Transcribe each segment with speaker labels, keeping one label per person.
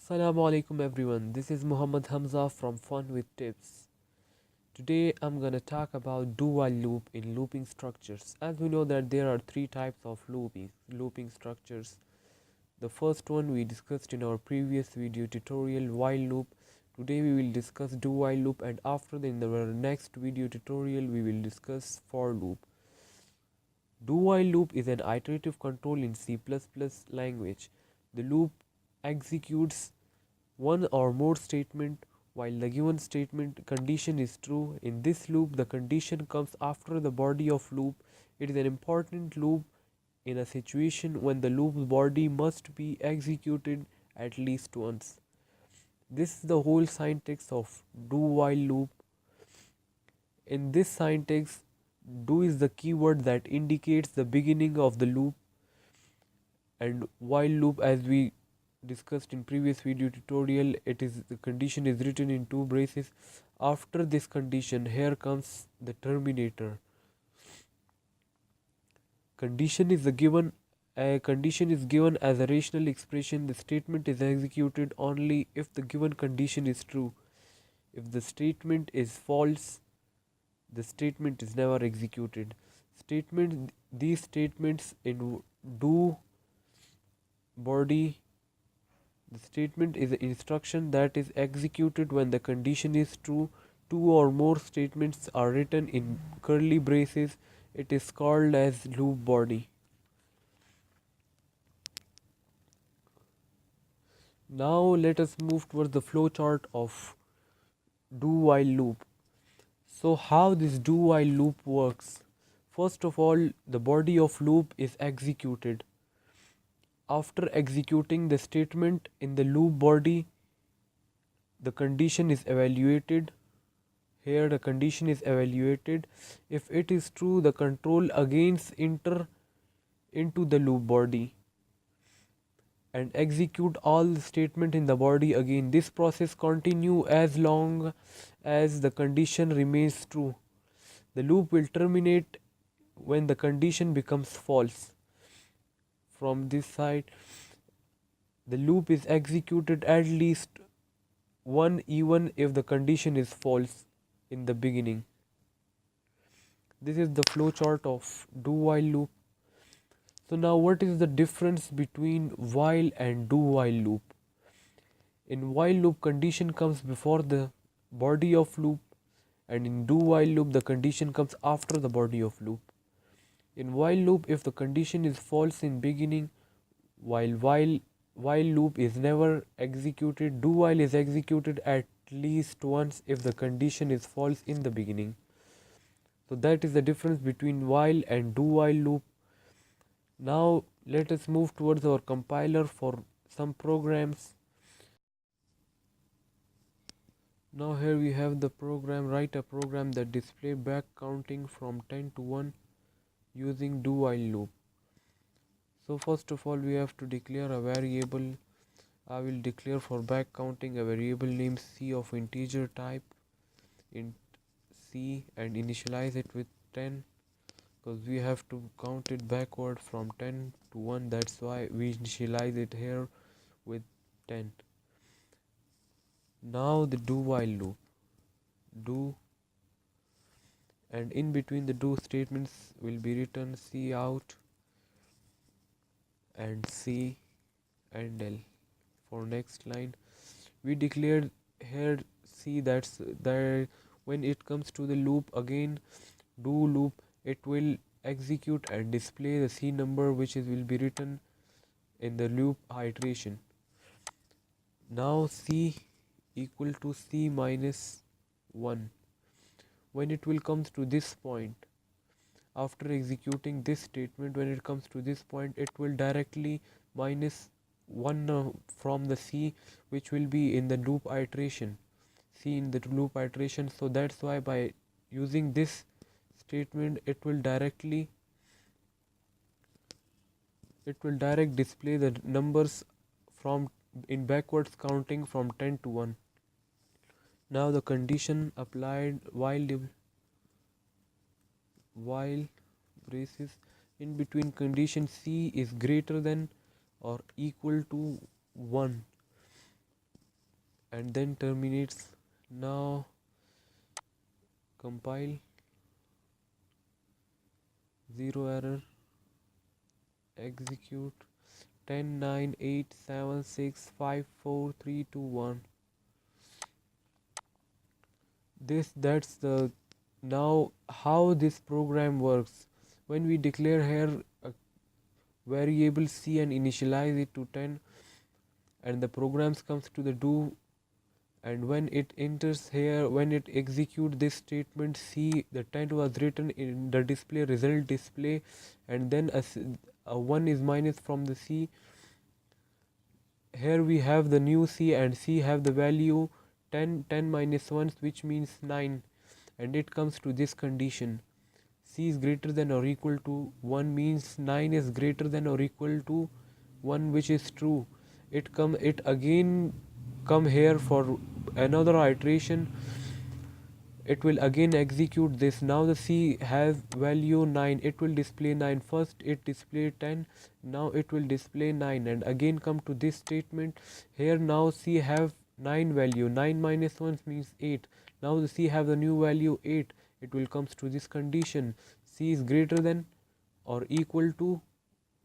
Speaker 1: Assalamu alaikum everyone. This is Muhammad Hamza from Fun with Tips. Today I'm going to talk about do while loop in looping structures. As we know that there are three types of looping structures. The first one we discussed in our previous video tutorial while loop. Today we will discuss do while loop, and after that in our next video tutorial we will discuss for loop. Do while loop is an iterative control in C++ language. The loop executes one or more statement while the given statement condition is true. In this loop, the condition comes after the body of loop. It is an important loop in a situation when the loop's body must be executed at least once. This is the whole syntax of do while loop. In this syntax, do is the keyword that indicates the beginning of the loop, and while loop, as we discussed in previous video tutorial, it is the condition is written in two braces. After this condition, here comes the terminator. Condition is given. A condition is given as a rational expression. The statement is executed only if the given condition is true. If the statement is false, the statement is never executed. These statements in do body. The statement is an instruction that is executed when the condition is true. Two or more statements are written in curly braces. It is called as loop body. Now let us move towards the flowchart of do while loop. So how this do while loop works? First of all, the body of loop is executed. After executing the statement in the loop body, the condition is evaluated. Here the condition is evaluated. If it is true, the control again enter into the loop body and execute all the statement in the body again. This process continue as long as the condition remains true. The loop will terminate when the condition becomes false. From this side, the loop is executed at least one even if the condition is false in the beginning. This is the flowchart of do while loop. So now what is the difference between while and do while loop? In while loop, condition comes before the body of loop, and in do while loop the condition comes after the body of loop. In while loop, if the condition is false in beginning, while loop is never executed. Do while is executed at least once if the condition is false in the beginning. So that is the difference between while and do while loop. Now let us move towards our compiler for some programs. Now here we have the program. Write a program that display back counting from 10 to 1 using do while loop. So first of all, we have to declare a variable. I will declare for back counting a variable named C of integer type int C and initialize it with 10, because we have to count it backward from 10 to 1. That's why we initialize it here with 10. Now the do while loop. Do, and in between the do statements will be written C out and C and L. For next line, we declared here C, that's that when it comes to the loop again, do loop, it will execute and display the C number which will be written in the loop iteration. Now C equal to C minus 1. When it will comes to this point, after executing this statement, when it comes to this point, it will directly minus 1 from the C, which will be in the loop iteration. C in the loop iteration. So that's why by using this statement, it will direct display the numbers from in backwards counting from 10 to 1. Now the condition applied while braces in between condition C is greater than or equal to 1. and then terminates. Now compile, zero error, execute. 10 9 8 7 6 5 4 3 2 1. That's the now how this program works. When we declare here a variable c and initialize it to 10, and the programs comes to the do, and when it enters here, when it execute this statement c, the 10 was written in the display result display, and then a 1 is minus from the c. Here we have the new c, and c have the value 10 10 minus 1, which means 9, and it comes to this condition. C is greater than or equal to 1 means 9 is greater than or equal to 1, which is true. It again come here for another iteration. It will again execute this. Now the C has value 9. It will display 9. First it displayed 10. Now it will display 9, and again come to this statement. Here now C have 9 value. 9 minus 1 means 8. Now the C have the new value 8. It will comes to this condition. C is greater than or equal to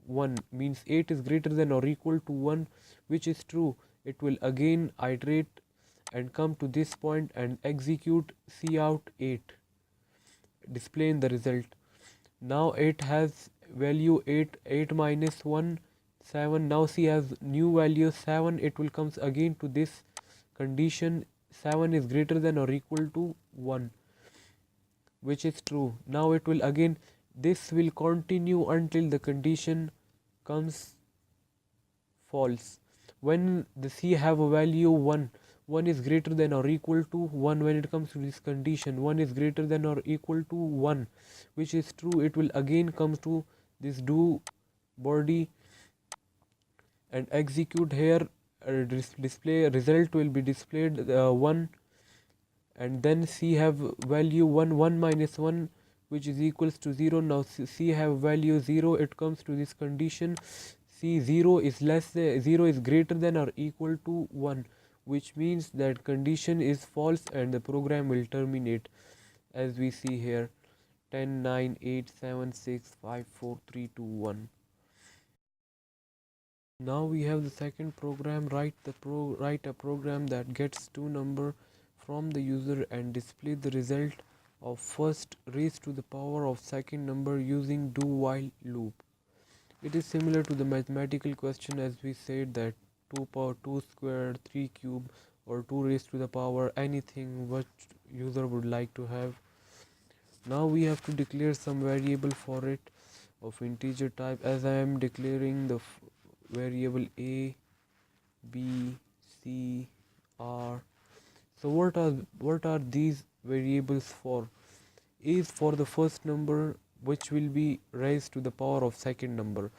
Speaker 1: 1 means 8 is greater than or equal to 1, which is true. It will again iterate and come to this point and execute cout 8, displaying the result. Now it has value 8. 8 minus 1 7. Now C has new value 7. It will comes again to this condition. 7 is greater than or equal to 1, which is true. Now it will again, this will continue until the condition comes false. When the C have a value 1, 1 is greater than or equal to 1. When it comes to this condition, 1 is greater than or equal to 1, which is true. It will again come to this do body and execute here. Display result will be displayed 1, and then C have value 1. 1 minus 1, which is equals to 0. Now C have value 0. It comes to this condition. C 0 is less than 0 is greater than or equal to 1, which means that condition is false and the program will terminate, as we see here. 10 9 8 7 6 5 4 3 2 1. Now we have the second program. Write a program that gets two number from the user and display the result of first raised to the power of second number using do while loop. It is similar to the mathematical question, as we said that 2 power 2 squared, 3 cube, or 2 raised to the power anything what user would like to have. Now we have to declare some variable for it of integer type, as I am declaring the variable a, b, c, r. So what are these variables for? A is for the first number, which will be raised to the power of second number.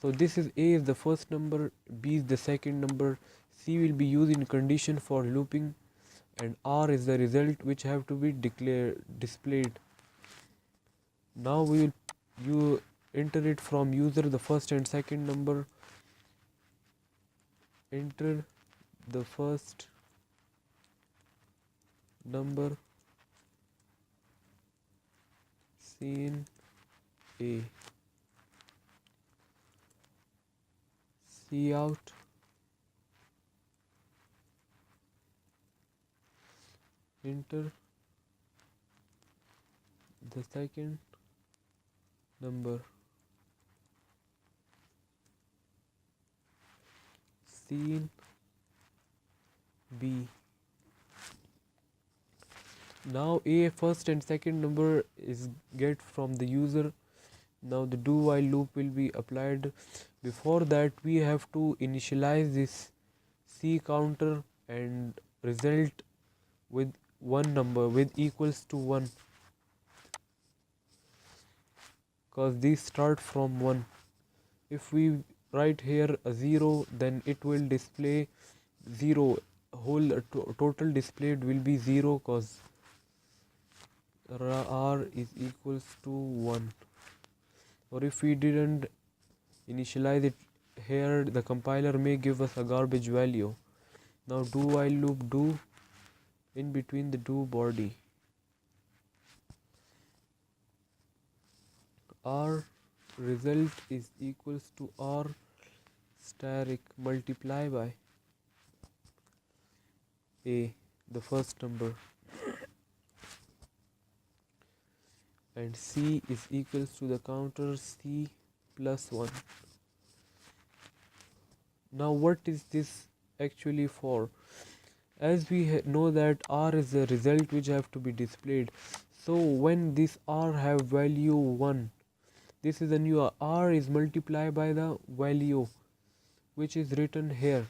Speaker 1: So this is A is the first number, B is the second number, C will be used in condition for looping, and R is the result which have to be displayed. Now you enter it from user the first and second number. Enter the first number seen A. Cout enter the second number seen B. Now A first and second number is get from the user. Now the do while loop will be applied. Before that we have to initialize this C counter and result with one number with equals to 1, because these start from 1. If we write here a 0, then it will display 0. Whole total displayed will be 0, because r is equals to 1. Or if we didn't initialize it here, the compiler may give us a garbage value. Now do while loop, do in between the do body. R result is equals to R static multiply by A, the first number, and C is equals to the counter C plus 1. Now what is this actually for? As we know that R is the result which have to be displayed. So when this R have value 1, this is a new R is multiplied by the value which is written here.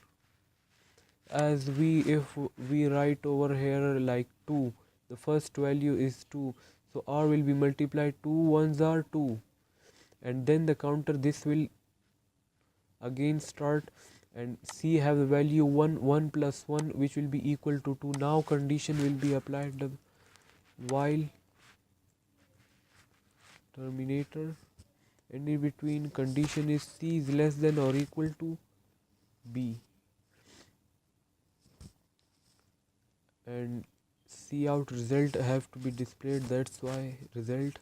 Speaker 1: As if we write over here like 2, the first value is 2, so R will be multiplied, 2 ones are 2, and then the counter this will again start, and C have the value 1, 1 plus 1 which will be equal to 2. Now condition will be applied, the while terminator, and in between condition is C is less than or equal to B, and C out result have to be displayed, that's why result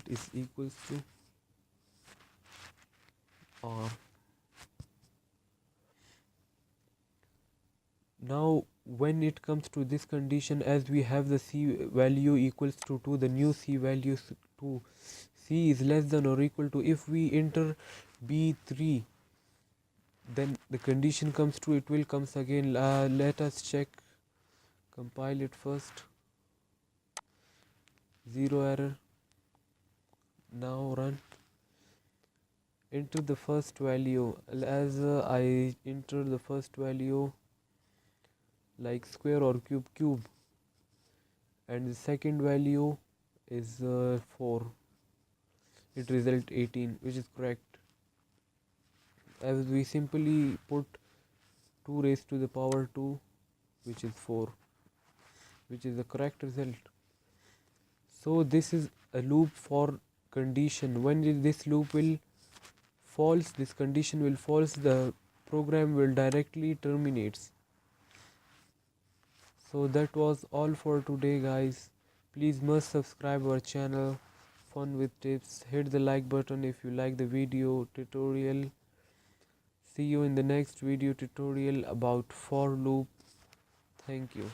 Speaker 1: is equals to R. Now when it comes to this condition, as we have the C value equals to 2, the new C value is 2, C is less than or equal to, if we enter B3, then the condition comes to, it will comes again. Let us check, compile it first, 0 error. Now run, enter the first value, as I enter the first value like square or cube, and the second value is 4, it result 18, which is correct, as we simply put 2 raised to the power 2, which is 4, which is the correct result. So this is a loop for condition. When this loop will false, this condition will false, the program will directly terminates. So that was all for today, guys. Please must subscribe our channel Fun with Tips. Hit the like button if you like the video tutorial. See you in the next video tutorial about for loop. Thank you.